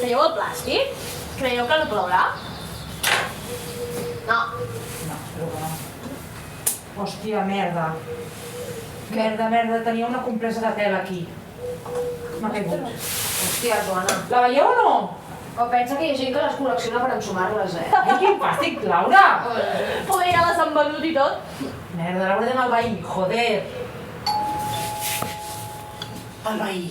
Veieu el plàstic? Creieu que no plourà? No. No, però no. Hòstia, merda. Merda, tenia una compresa de tela aquí. M'ha caigut. Hòstia, Joana. La veieu o no? O pensa que hi ha gent que les col·lecciona per ensumar-les, Ai, quin fàstic, Laura! Poder ja les han venut i tot. Merda, l'hauré d'anar al veí, joder. Al veí.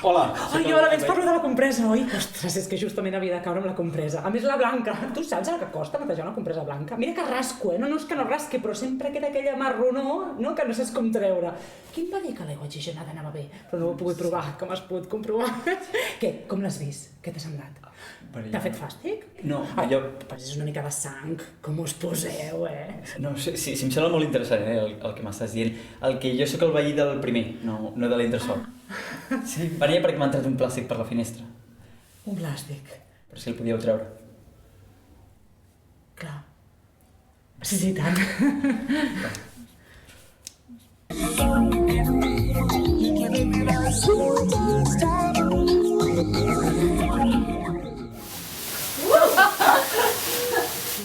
Hola. Ai, hola, ens parlo de la compresa, oi? Ostres, és que justament havia de caure amb la compresa. A més, la blanca. Tu saps el que costa netejar una compresa blanca? Mira que rasco, no és que no rasqui, però sempre queda aquella marronor, no? Que no saps com treure. Qui em va dir que l'aigua oxigenada anava bé? Però no ho he pogut provar, com es pot comprovar? Què? Com l'has vist? Què t'ha semblat? T'ha fet fàstic? No, Ai, allò... però és una mica de sang. Com us poseu, No, sí, em sembla molt interessant, el que m'estàs dient. El que jo sóc el veí del primer, no de l'entresòl. Sí, venia perquè m'ha entrat un plàstic per la finestra. Un plàstic. Però si el podíeu treure. Clar. Sí, tant.